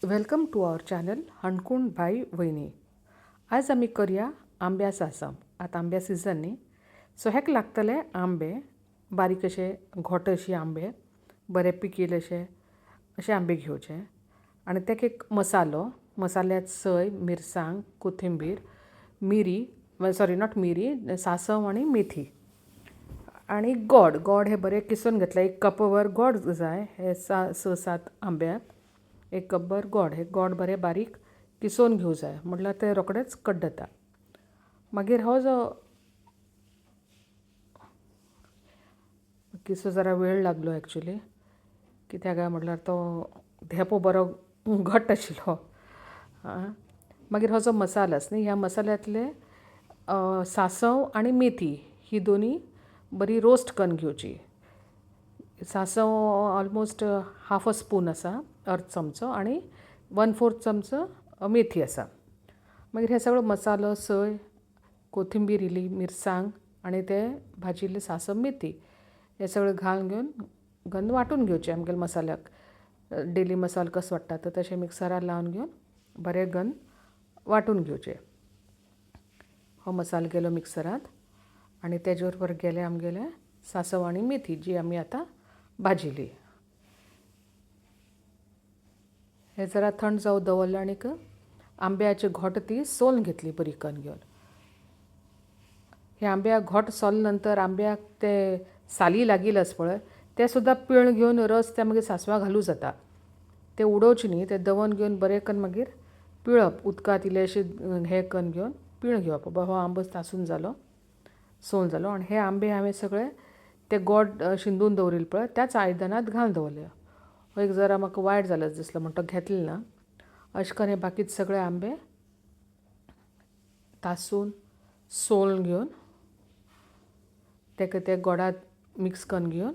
Welcome to our channel हणकूण by वहिनी. आज आमी करया आंब्या सासव. आतां आंब्या सिजन न्ही, सो हेका लागतले आंबे, बारीक अशे घोट अशे आंबे, बरे पिकील अशे आंबे घेवचे. आनी तेका एक मसाल्यात सय, मिरसांग, कोथिंबीर, मिरी, सॉरी नॉट मिरी, सासव आनी मेथी आनी गोड हे बरे किसून घेतले. 1 कपभर गोड जाय हे 6-7 आंब्याक. 1 कपभर गोड. हे गोड बरे बारीक किसून घेवं जाय, म्हटल्यार ते रोखडेच कड्डता. मागीर हो जो किसूं जरा वेळ लागलो एक्चुली, कित्याक काय म्हटल्यार तो धेपो बरो घट्ट आशिल्लो. मागीर हो जो मसालो आसा न्ही, ह्या मसाल्यांतले सासव आनी मेथी ही दोनी बरी रोस्ट करून घेवची. सासव ऑलमोस्ट हाफ अ स्पून आसा, अर्द चमचो, आनी 1/4 चमचो मेथी आसा. मागीर हे सगळो मसालो, सय, कोथिंबीर इली, मिरसांग आनी ते भाजिल्ले सासव, मेथी हे सगळें घालून वांटून घेवचें. आमगेले मसाल्याक डेली मसालो कसो वांट्टा तशें मिक्सरार लावन घेवन बरें वांटून घेवचें. हो मसालो गेलो मिक्सरांत आनी तेजे बरोबर गेले आमगेले सासव आनी मेथी जी आमी आतां भाजिली. हे जरा थंड जावं दवरलें आनीक आंब्याची घोट ती सोलून घेतली बरी करून घेवन. हे आंब्याक घोट सोलले नंतर आंब्याक ते साली लागील आसा पळय ते सुद्दां पिळून घेवन रस त्या मागीर सांसवां घालूं जाता. ते उडोवचे न्ही, ते दवरून घेवन बरें करून मागीर पिळप. उदकांत इल्लेशें हें करून घेवन पिळून घेवप. बाबा हो आंबो तासून जालो, सोल जालो. आनी हे आंबे हांवें सगळे ते गोड शिंदून दवरिल्ले पळय त्याच आयदनांत घालून दवरले. हो एक जरा म्हाका वायट जालो दिसलो म्हणून तो घेतलो ना. अशें करून हे बाकीचे सगळे आंबे तासून सोलून घेवन तेका ते गोडांत मिक्स करून घेवन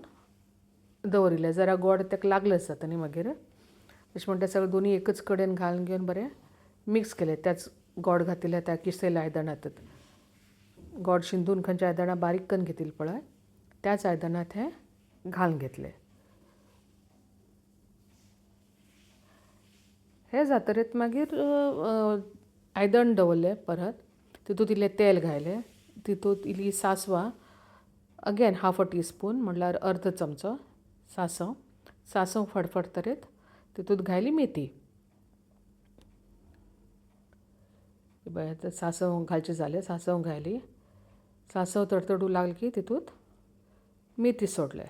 दवरिल्ले. जरा गोड तेका लागलेंच जाता न्ही मागीर. अशें म्हणटा सगळें दोनी एकच कडेन घालून घेवन बरें मिक्स केलें. त्याच गोड घातिल्ल्या त्या किसलेल्या आयदनांतच गोड शिंदून खंयच्या आयदनांत बारीक करून घेतिल्लें पळय त्याच आयदनांत हें घालून घेतलें. हें जातरीत मागीर आयदन दवरलें परत. तितूंत इल्लें तेल घातलें, तितूंत इल्लीं सांसवां, अगेन हाफ अ टीस्पून म्हटल्यार अर्द चमचो सांसव फडफडतरीत तितूंत घातली मेथी. सांसव घालचे जाले, सांसव घातली. सांसव तडतडूंक लागले की तितूंत मेथी सोडले.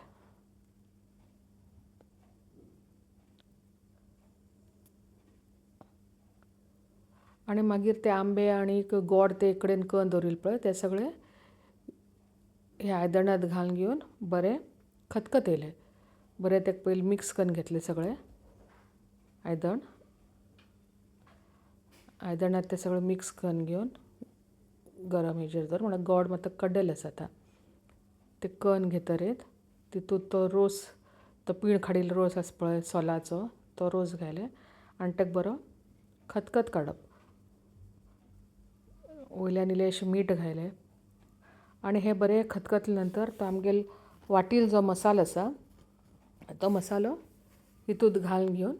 आनी मागीर ते आंबे आनीक गोड ते एक कडेन करून दवरिल्ले पळय ते सगळे ह्या आयदनांत घालून घेवन बरें खतखतयलें. बरें तेका पयलीं मिक्स करून घेतलें सगळें आयदनांत ते सगळें मिक्स करून घेवन गरम हेजेर दवर म्हळ्यार गोड मात कड्डले जाता. ते करून घेतरीत तितूंत तो रोस, तो पीण काडिल्लो रोस आसा पळय सोलाचो तो रोस घातले आनी तेका बरो खतखत काडप. वयल्यान इल्लेशें मीठ घातलें आनी हें बरें खतखतले नंतर तो आमगेलो वाटिल्लो जो मसालो आसा तो मसालो हितूंत घालून घेवन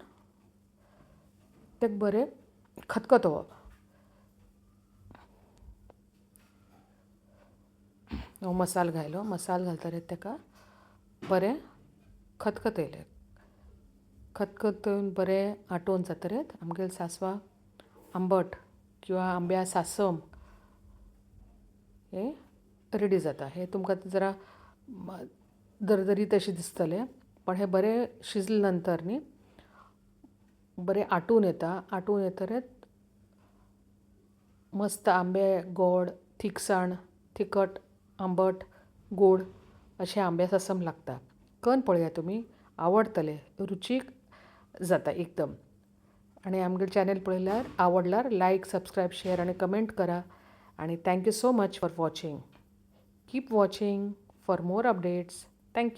तेका बरें खतखतोवप. हो मसालो घातलो. मसालो घालतरीत तेका बरें खतखतयलें. खतखतून बरें आटोवन जातरीत आमगेले सांसवां आंबट किंवा आंब्या सासव हें रेडी जाता. हें तुमकां जरा दरदरीत अशें दिसतलें, पण हें बरें शिजले नंतर न्ही बरें आटून येता. आटून येतरीत मस्त आंबे गोड, थिकसाण, तिखट, आंबट, गोड अशें आंब्या सासव लागता. करून पळया तुमी, आवडटलें, रुचीक जाता एकदम. आनी आमगेलें चॅनल पळयल्यार आवडल्यार लायक, सबस्क्रायब, शेअर आनी कमेंट करा. आनी thank you so much for watching. Keep watching for more updates. Thank you.